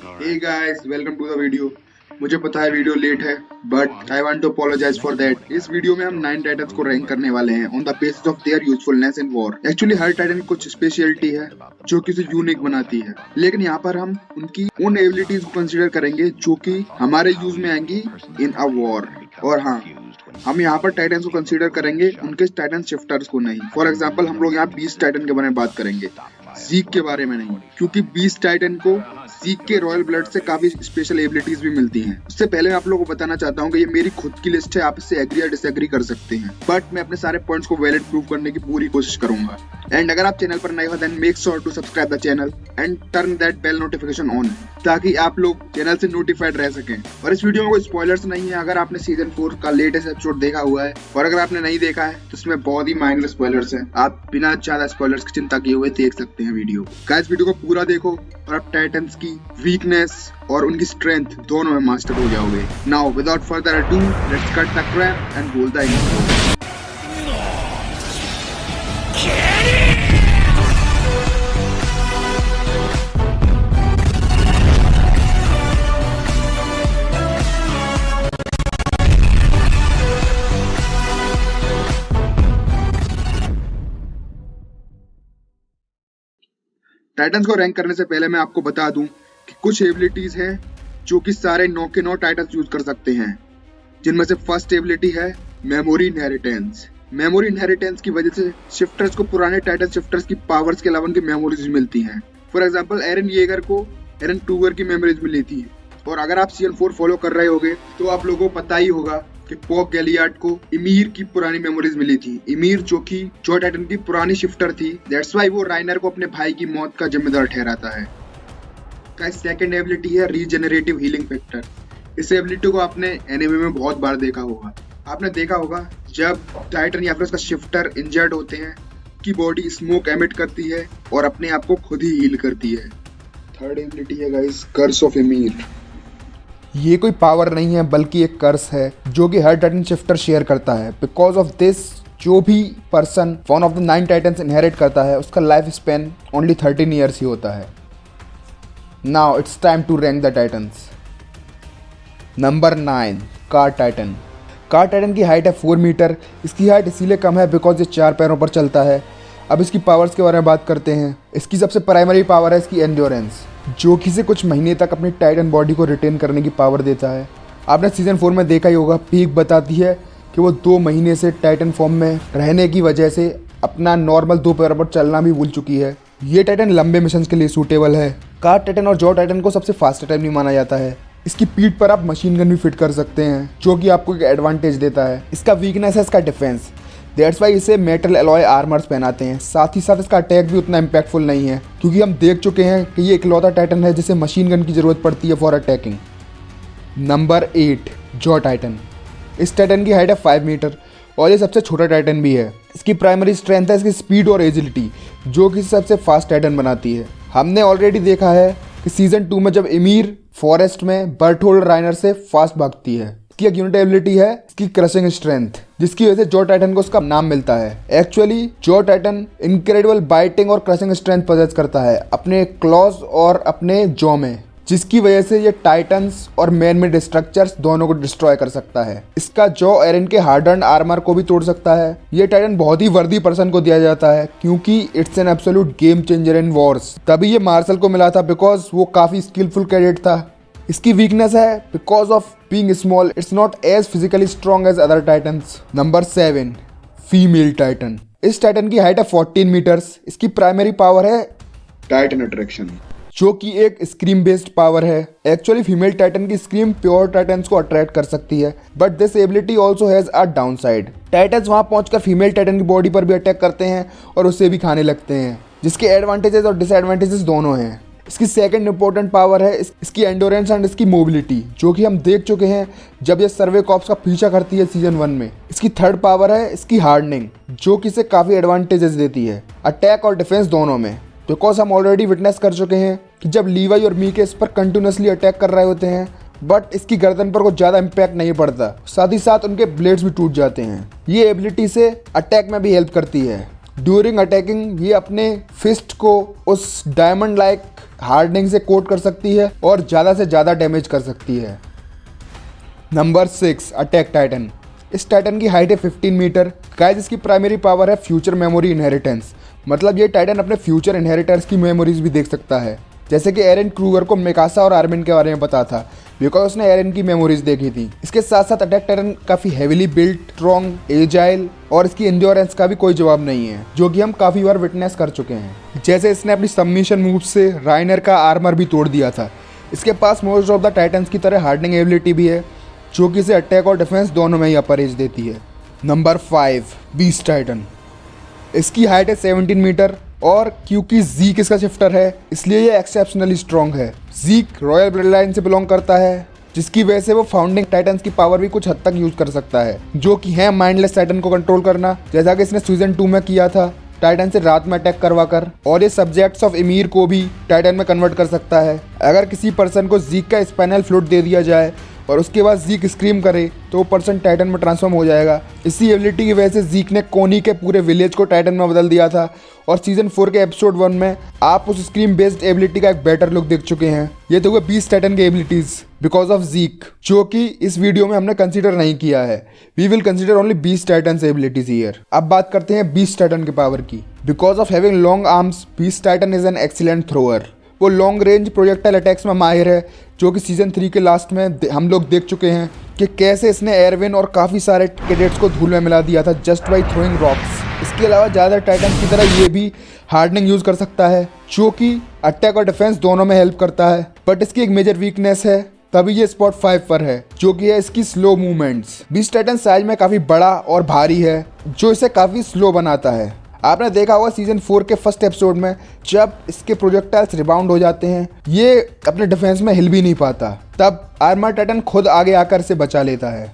Hey guys, welcome to the video. मुझे पता है वीडियो लेट है but I want to apologise for that. इस वीडियो में हम 9 टाइटन्स को रैंक करने वाले हैं on the basis of their usefulness in war. Actually हर टाइटन की कुछ स्पेशलिटी है जो कि उसे यूनिक बनाती है, लेकिन यहाँ पर हम उनकी उन एबिलिटीज को कंसीडर करेंगे जो कि हमारे यूज में आएंगी इन अ वॉर। और हाँ, हम यहाँ पर टाइटन्स को कंसीडर करेंगे, उनके टाइटन शिफ्टर्स को नहीं। फॉर एग्जांपल हम लोग यहाँ 20 टाइटन के बारे में बात करेंगे, ज़ीक के बारे में नहीं, क्योंकि 20 टाइटन को ज़ीक के रॉयल ब्लड से काफी स्पेशल एबिलिटीज भी मिलती हैं। उससे पहले मैं आप लोगों को बताना चाहता हूँ कि ये मेरी खुद की लिस्ट है, आप इससे एग्री या डिसएग्री कर सकते हैं, बट मैं अपने सारे पॉइंट्स को वैलिड प्रूव करने की पूरी कोशिश करूंगा। एंड अगर आप चैनल पर नए हो then make sure to subscribe the channel and turn that bell notification on, ताकि आप लोग चैनल से नोटिफाइड रह सकें। और इस वीडियो में कोई स्पॉयलर्स नहीं है। अगर आपने सीजन 4 का लेटेस्ट एपिसोड देखा हुआ है और अगर आपने नहीं देखा है तो इसमें बहुत ही माइनर स्पॉयलर्स हैं, आप बिना ज्यादा स्पॉयलर्स की चिंता किए हुए देख सकते हैं वीडियो। गाइस, वीडियो को पूरा देखो और आप टाइटन्स की वीकनेस और उनकी स्ट्रेंथ दोनों में मास्टर हो जाओगे। Now without further ado, let's cut the crap and roll the intro. Titans को रैंक करने से पहले मैं आपको बता दूं कि कुछ एबिलिटीज हैं जो कि सारे 9 के 9 टाइटन्स यूज कर सकते हैं, जिनमें से फर्स्ट एबिलिटी है मेमोरी इनहेरिटेंस। मेमोरी इनहेरिटेंस की वजह से शिफ्टर्स को पुराने टाइटन शिफ्टर्स की पावर्स के अलावा उनकी मेमोरीज मिलती हैं। फॉर एग्जांपल एरन येगर को एरन टूगर की मेमोरीज मिली थी। और अगर आप सीजन 4 फॉलो कर रहे होगे तो आप लोगों को पता ही होगा कि पॉक गैलियार्ड को इमीर की पुरानी मेमोरीज मिली थी। इमीर जो कि जो टाइटन की पुरानी शिफ्टर थी, दैट्स व्हाई वो राइनर को अपने भाई की मौत का जिम्मेदार ठहराता है। गाइस, सेकंड एबिलिटी है रीजेनरेटिव हीलिंग फैक्टर। इस एबिलिटी को आपने एनिमे में बहुत बार देखा होगा। आपने देखा होगा जब टाइटन या फिर उसका शिफ्टर इंजर्ड होते हैं कि बॉडी स्मोक एमिट करती है और अपने आप को खुद ही हील करती है। थर्ड एबिलिटी है गाइस कर्स ऑफ इमीर। ये कोई पावर नहीं है बल्कि एक कर्स है जो कि हर टाइटन शिफ्टर शेयर करता है। बिकॉज ऑफ दिस, जो भी person one of the 9 titans inherit करता है उसका लाइफ स्पेन ओनली 13 ईयर्स ही होता है। Now it's time to rank the titans. Number 9, cart titan. Cart titan की हाइट है 4 मीटर। इसकी हाइट इसीलिए कम है बिकॉज ये 4 पैरों पर चलता है। अब इसकी पावर्स के बारे में बात करते हैं। इसकी सबसे प्राइमरी पावर है इसकी एंड्योरेंस, जो कि इसे कुछ महीने तक अपनी टाइटन बॉडी को रिटेन करने की पावर देता है। आपने सीजन 4 में देखा ही होगा, पीक बताती है कि वो 2 महीने से टाइटन फॉर्म में रहने की वजह से अपना नॉर्मल 2 पैरों पर चलना भी भूल चुकी है। ये टाइटन लंबे मिशन के लिए सूटेबल है। कार टाइटन और जॉ टाइटन को सबसे फास्ट टाइटन भी माना जाता है। इसकी पीठ पर आप मशीन गन भी फिट कर सकते हैं, जो कि आपको एक एडवांटेज देता है। इसका वीकनेस है इसका डिफेंस, दैट्स वाई इसे मेटल एलॉय आर्मर्स पहनाते हैं। साथ ही साथ इसका अटैक भी उतना इम्पैक्टफुल नहीं है, क्योंकि हम देख चुके हैं कि ये इकलौता टाइटन है जिसे मशीन गन की जरूरत पड़ती है for attacking. Number 8, jaw Titan. इस टाइटन की हाइट है 5 मीटर और ये सबसे छोटा टाइटन भी है। इसकी प्राइमरी स्ट्रेंथ है इसकी स्पीड और एजिलिटी, जो कि सबसे फास्ट टाइटन बनाती है। हमने ऑलरेडी देखा है कि सीजन 2 में जब इमीर फॉरेस्ट में बर्टहोल्ड राइनर से फास्ट भागती है। इसकी एक यूनिक एबिलिटी है इसकी क्रशिंग स्ट्रेंथ, जिसकी वजह से जॉ टाइटन को उसका नाम मिलता है। Actually jaw Titan incredible biting और क्रशिंग स्ट्रेंथ पजेस करता है अपने क्लॉज और अपने जॉ में, जिसकी वजह से ये टाइटन्स और मैन मेड स्ट्रक्चर्स दोनों को डिस्ट्रॉय कर सकता है। इसका जॉ एरन के हार्डन्ड आर्मर को भी तोड़ सकता है। ये टाइटन बहुत ही वर्दी पर्सन को दिया जाता है, क्योंकि it's an absolute game changer in Wars. तभी ये मार्शल को मिला था बिकॉज वो काफी स्किलफुल कैडेट था। इसकी वीकनेस है because of being small, it's not as physically strong as other titans. Number 7, female titan. इस टाइटन की हाइट है 14 मीटर्स। इसकी प्राइमरी पावर है टाइटन अट्रैक्शन, जो कि एक स्क्रीम बेस्ड पावर है। एक्चुअली फीमेल टाइटन की स्क्रीम प्योर टाइटन्स को अट्रैक्ट कर सकती है, but this ability also has a downside. Titans वहां पहुंचकर फीमेल टाइटन की बॉडी पर भी अटैक करते हैं और उसे भी खाने लगते हैं, जिसके एडवांटेजेस और डिसएडवांटेजेस दोनों हैं। इसकी सेकंड इंपॉर्टेंट पावर है इसकी एंडोरेंस एंड इसकी मोबिलिटी, जो कि हम देख चुके हैं जब ये सर्वे कॉप्स का पीछा करती है सीजन 1 में। इसकी थर्ड पावर है इसकी हार्डनिंग, जो कि इसे काफ़ी एडवांटेजेस देती है अटैक और डिफेंस दोनों में। बिकॉज हम ऑलरेडी विटनेस कर चुके हैं कि जब लीवाई और मीके इस पर कंटिन्यूसली अटैक कर रहे होते हैं, बट इसकी गर्दन पर कुछ ज़्यादा इम्पैक्ट नहीं पड़ता, साथ ही साथ उनके ब्लेड्स भी टूट जाते हैं। ये एबिलिटी से अटैक में भी हेल्प करती है। ड्यूरिंग अटैकिंग ये अपने फिस्ट को उस डायमंड लाइक हार्डनिंग से कोट कर सकती है और ज़्यादा से ज़्यादा डैमेज कर सकती है। Number 6 attack Titan. इस टाइटन की हाइट है 15 मीटर। गाइस इसकी प्राइमरी पावर है फ्यूचर मेमोरी इनहेरिटेंस, मतलब ये टाइटन अपने फ्यूचर इनहेरिटर्स की मेमोरीज भी देख सकता है। जैसे कि एरन क्रूगर को मिकासा और आर्मिन के बारे में पता था बिकॉज उसने एरन की मेमोरीज देखी थी। इसके साथ साथ अटैक टाइटन काफ़ी हेविली बिल्ट, स्ट्रॉन्ग, एजाइल और इसकी एंड्योरेंस का भी कोई जवाब नहीं है, जो कि हम काफ़ी बार विटनेस कर चुके हैं। जैसे इसने अपनी सबमिशन मूव से राइनर का आर्मर भी तोड़ दिया था। इसके पास मोस्ट ऑफ द टाइटन्स की तरह हार्डनिंग एबिलिटी भी है, जो कि इसे अटैक और डिफेंस दोनों में ही अपर एज देती है। Number 5 beast Titan. इसकी हाइट है 17 मीटर और क्योंकि जीक इसका शिफ्टर है इसलिए ये एक्सेप्शनली स्ट्रॉन्ग है। जीक रॉयल ब्लड लाइन से बिलोंग करता है, जिसकी वजह से वो फाउंडिंग टाइटन्स की पावर भी कुछ हद तक यूज कर सकता है, जो कि है माइंडलेस टाइटन को कंट्रोल करना, जैसा कि इसने सीजन 2 में किया था टाइटन से रात में अटैक करवा कर। और ये सब्जेक्ट्स ऑफ एमीर को भी टाइटन में कन्वर्ट कर सकता है। अगर किसी पर्सन को जीक का स्पाइनल फ्लूइड दे दिया जाए और उसके बाद जीक स्क्रीम करे तो वो पर्सन टाइटन में ट्रांसफॉर्म हो जाएगा। इसी एबिलिटी की वजह से जीक ने कोनी के पूरे विलेज को टाइटन में बदल दिया था और सीजन 4 के एपिसोड 1 में आप उस स्क्रीम बेस्ड एबिलिटी का एक बेटर लुक देख चुके हैं। ये तो हुए 20 टाइटन के एबिलिटीज बिकॉज ऑफ जीक, जो कि इस वीडियो में हमने कंसीडर नहीं किया है। We will consider only 20 titan abilities here. अब बात करते हैं 20 टाइटन के पावर की। Because of having long arms, 20 titan is an excellent thrower. वो लॉन्ग रेंज प्रोजेक्टाइल अटैक्स में माहिर है, जो कि सीजन 3 के लास्ट में हम लोग देख चुके हैं कि कैसे इसने एयरविन और काफ़ी सारे कैडेट्स को धूल में मिला दिया था जस्ट बाई थ्रोइंग रॉक्स। इसके अलावा ज़्यादा टाइटन की तरह ये भी हार्डनिंग यूज़ कर सकता है, जो कि अटैक और डिफेंस दोनों में हेल्प करता है। बट इसकी एक मेजर वीकनेस है, तभी ये स्पॉट 5 पर है, जो कि है इसकी slow movements. Beast Titan size में काफ़ी बड़ा और भारी है, जो इसे काफ़ी स्लो बनाता है। आपने देखा होगा सीजन 4 के फर्स्ट एपिसोड में जब इसके प्रोजेक्टाइल्स रिबाउंड हो जाते हैं, ये अपने डिफेंस में हिल भी नहीं पाता, तब आर्मर टाइटन खुद आगे आकर इसे बचा लेता है।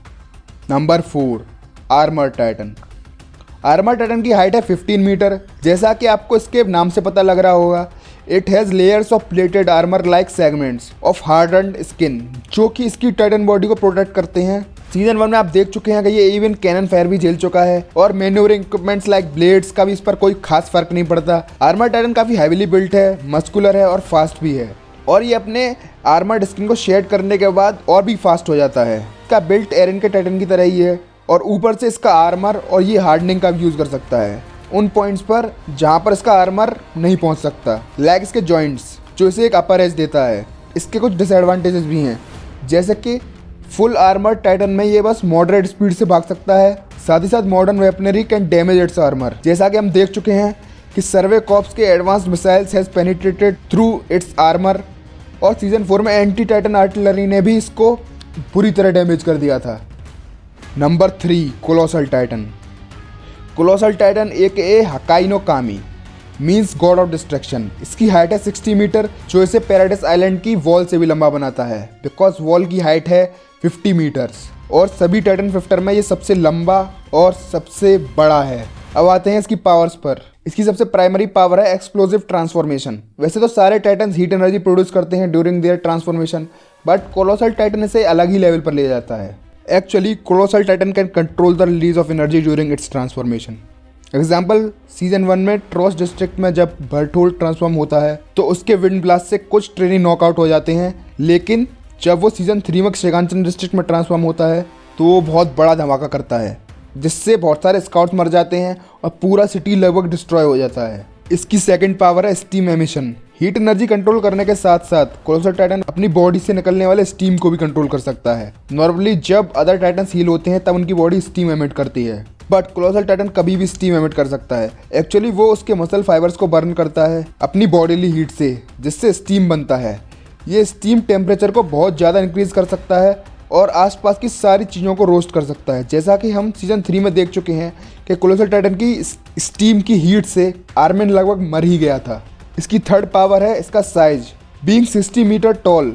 Number 4 armour Titan. Armour Titan की हाइट है 15 मीटर। जैसा कि आपको इसके नाम से पता लग रहा होगा, it has layers of plated armour like segments of hardened skin, जो कि इसकी टाइटन बॉडी को प्रोटेक्ट करते हैं। सीजन 1 में आप देख चुके हैं कि ये इवन कैनन फायर भी झेल चुका है और मैन्यूवरिंग इक्विपमेंट्स लाइक ब्लेड्स का भी इस पर कोई खास फर्क नहीं पड़ता। आर्मर टाइटन काफ़ी हैविली बिल्ट है, मस्कुलर है और फास्ट भी है, और ये अपने आर्मर्ड स्किन को शेड करने के बाद और भी फास्ट हो जाता है। इसका बिल्ट एरन के टाइटन की तरह ही है और ऊपर से इसका आर्मर और ये हार्डनिंग का भी यूज़ कर सकता है उन पॉइंट्स पर जहाँ पर इसका आर्मर नहीं पहुँच सकता, लाइक इसके जॉइंट्स, जो इसे एक अपर एज देता है। इसके कुछ डिसएडवांटेजेस भी हैं, जैसे कि फुल आर्मर टाइटन में ये बस मॉडरेट स्पीड से भाग सकता है, साथ ही साथ modern weaponry can damage it's armour. जैसा कि हम देख चुके हैं कि सर्वे कॉप्स के advanced missiles has penetrated through it's armour, और सीजन 4 में एंटी टाइटन आर्टिलरी ने भी इसको पूरी तरह डैमेज कर दिया था। Number 3 colossal Titan. Colossal Titan एक हकाई नो कामी मीन्स गॉड ऑफ डिस्ट्रक्शन। इसकी हाइट है 60 मीटर, जो इसे पैराडाइस आइलैंड की वॉल से भी लंबा बनाता है, बिकॉज वॉल की हाइट है 50 मीटर्स और सभी टाइटन फिफ्टर में ये सबसे लंबा और सबसे बड़ा है। अब आते हैं इसकी पावर्स पर। इसकी सबसे प्राइमरी पावर है एक्सप्लोसिव ट्रांसफॉर्मेशन। वैसे तो सारे टाइटन्स हीट एनर्जी प्रोड्यूस करते हैं during their transformation, but colossal Titan इसे अलग ही लेवल पर ले जाता है। Actually colossal Titan can control the release of energy during its transformation. Example season 1 में ट्रोस डिस्ट्रिक्ट में जब बर्टोल्ड ट्रांसफॉर्म होता है तो उसके विंड ब्लास्ट से कुछ ट्रेनी नॉकआउट हो जाते हैं, लेकिन जब वो सीजन 3 में शेगानचन डिस्ट्रिक्ट में ट्रांसफॉर्म होता है तो वो बहुत बड़ा धमाका करता है, जिससे बहुत सारे स्काउट्स मर जाते हैं और पूरा सिटी लगभग डिस्ट्रॉय हो जाता है। इसकी सेकंड पावर है steam emission. Heat energy control करने के साथ साथ कोलोसल टाइटन अपनी बॉडी से निकलने वाले स्टीम को भी कंट्रोल कर सकता है। नॉर्मली जब अदर टाइटन्स हील होते हैं तब उनकी बॉडी स्टीम एमिट करती है, बट कोलोसल टाइटन कभी भी स्टीम एमिट कर सकता है। एक्चुअली वो उसके मसल फाइबर्स को बर्न करता है अपनी बॉडीली हीट से, जिससे स्टीम बनता है। ये स्टीम टेम्परेचर को बहुत ज़्यादा इंक्रीज कर सकता है और आसपास की सारी चीज़ों को रोस्ट कर सकता है, जैसा कि हम सीजन 3 में देख चुके हैं कि कोलोसल टाइटन की स्टीम की हीट से आर्मिन लगभग मर ही गया था। इसकी थर्ड पावर है इसका size. Being 60 metre tall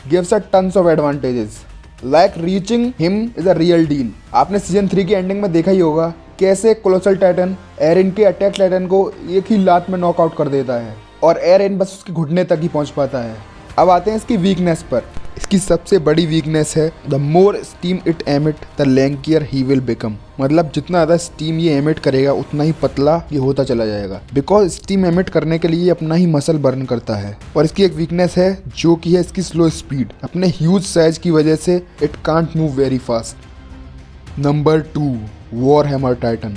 gives a tons of advantages, like reaching him is a real deal. आपने सीजन 3 की एंडिंग में देखा ही होगा कैसे कोलोसल टाइटन एरिन के अटैक टाइटन को एक ही लात में नॉकआउट कर देता है और एरिन बस उसके घुटने तक ही पहुंच पाता है। अब आते हैं इसकी वीकनेस पर। इसकी सबसे बड़ी वीकनेस है the more steam it emit the lankier he will become. मतलब जितना ज़्यादा स्टीम ये एमिट करेगा उतना ही पतला ये होता चला जाएगा, बिकॉज स्टीम एमिट करने के लिए ये अपना ही मसल बर्न करता है। और इसकी एक वीकनेस है जो कि है इसकी स्लो स्पीड। अपने ह्यूज साइज की वजह से it can't move very fast. Number 2 Warhammer Titan.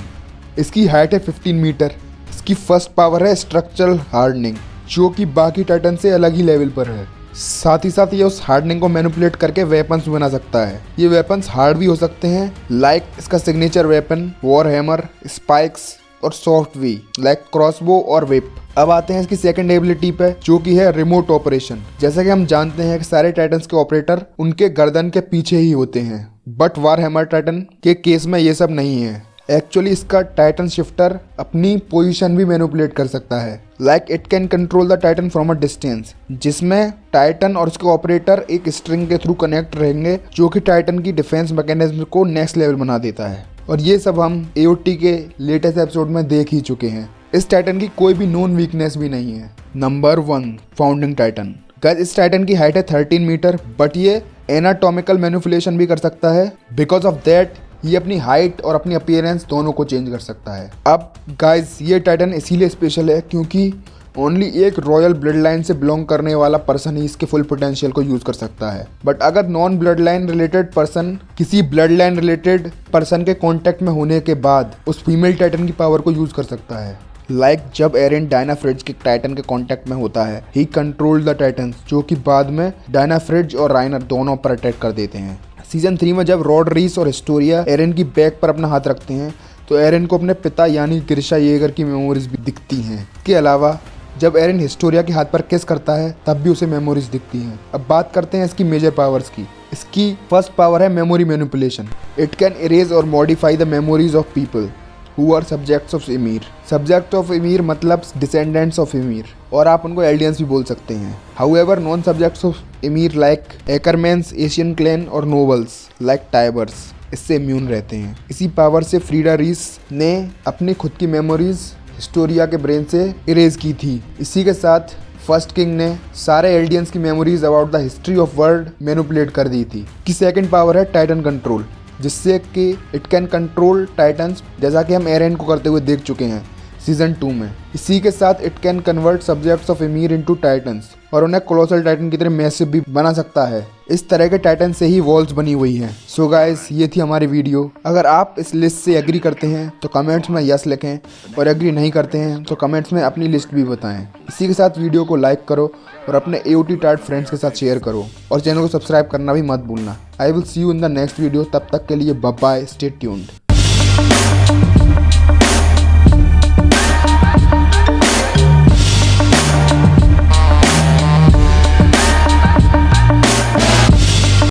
इसकी हाइट है 15 मीटर। इसकी फर्स्ट पावर है स्ट्रक्चरल हार्डनिंग, जो कि बाकी टाइटन से अलग ही लेवल पर है। साथ ही साथ ये उस हार्डनिंग को मैनिपुलेट करके वेपन्स बना सकता है। ये वेपन्स हार्ड भी हो सकते हैं, लाइक इसका सिग्नेचर वेपन वॉरहेमर, स्पाइक्स और सॉफ्ट वी लाइक क्रॉसबो और व्हिप। अब आते हैं इसकी सेकंड एबिलिटी पे, जो कि है रिमोट ऑपरेशन। जैसा कि हम जानते हैं कि सारे टाइटन्स के ऑपरेटर उनके गर्दन के पीछे ही होते हैं, बट वॉरहेमर टाइटन के केस में ये सब नहीं है। एक्चुअली इसका टाइटन शिफ्टर अपनी पोजीशन भी मैनिपुलेट कर सकता है, like it can control the Titan from a distance, जिसमें टाइटन और उसके ऑपरेटर एक स्ट्रिंग के थ्रू कनेक्ट रहेंगे, जो कि टाइटन की डिफेंस मैकेनिज्म को नेक्स्ट लेवल बना देता है। और ये सब हम AOT के लेटेस्ट एपिसोड में देख ही चुके हैं। इस टाइटन की कोई भी नोन वीकनेस भी नहीं है। Number 1 founding Titan. गाइस इस टाइटन की हाइट है 13 मीटर, बट ये एनाटॉमिकल मैनिपुलेशन भी कर सकता है। बिकॉज ऑफ दैट ये अपनी हाइट और अपनी अपीयरेंस दोनों को चेंज कर सकता है। अब गाइस ये टाइटन इसीलिए स्पेशल है क्योंकि ओनली एक रॉयल ब्लड लाइन से बिलोंग करने वाला पर्सन ही इसके फुल पोटेंशियल को यूज कर सकता है। बट अगर non blood line related person किसी ब्लड लाइन रिलेटेड पर्सन के कांटेक्ट में होने के बाद उस फीमेल टाइटन की पावर को यूज कर सकता है। लाइक जब एरेन डायनाफ्रिज के टाइटन के कांटेक्ट में होता है, ही कंट्रोल्ड द टाइटन्स, जो कि बाद में डायनाफ्रिज और राइनर दोनों पर अटैक कर देते हैं। सीजन 3 में जब रॉड रीस और हिस्टोरिया एरेन की बैक पर अपना हाथ रखते हैं तो एरेन को अपने पिता यानी ग्रिशा येगर की मेमोरीज भी दिखती हैं। इसके अलावा जब एरेन हिस्टोरिया के हाथ पर किस करता है तब भी उसे मेमोरीज दिखती हैं। अब बात करते हैं इसकी मेजर पावर्स की। इसकी फर्स्ट पावर है memory manipulation. It can erase और modify the memories of people who are subjects of Ymir। Subject of Ymir मतलब descendants of Ymir, और आप उनको एल्डियंस भी बोल सकते हैं। However, non subjects of Ymir like Ackermans, Asian clan और nobles like Tybers इससे इम्यून रहते हैं। इसी पावर से फ्रीडा रीस ने अपनी खुद की मेमोरीज हिस्टोरिया के ब्रेन से इरेज की थी। इसी के साथ फर्स्ट किंग ने सारे एल्डियंस की memories about the history of world manipulate कर दी थी। की सेकंड पावर है टाइटन कंट्रोल, जिससे कि इट कैन कंट्रोल टाइटन्स, जैसा कि हम एरेन को करते हुए देख चुके हैं सीजन 2 में। इसी के साथ it can convert subjects of Ymir into titans और उन्हें कोलोसल टाइटन की तरह मैसिव भी बना सकता है। इस तरह के टाइटन से ही वॉल्स बनी हुई हैं। सो गाइस ये थी हमारी वीडियो। अगर आप इस लिस्ट से एग्री करते हैं तो कमेंट्स में यस लिखें, और एग्री नहीं करते हैं तो कमेंट्स में अपनी लिस्ट भी बताएं। इसी के साथ वीडियो को लाइक करो और अपने AOT टार्ट फ्रेंड्स के साथ शेयर करो, और चैनल को सब्सक्राइब करना भी मत भूलना। I will see you in the next video. तब तक के लिए बाय बाय, स्टे ट्यून्ड।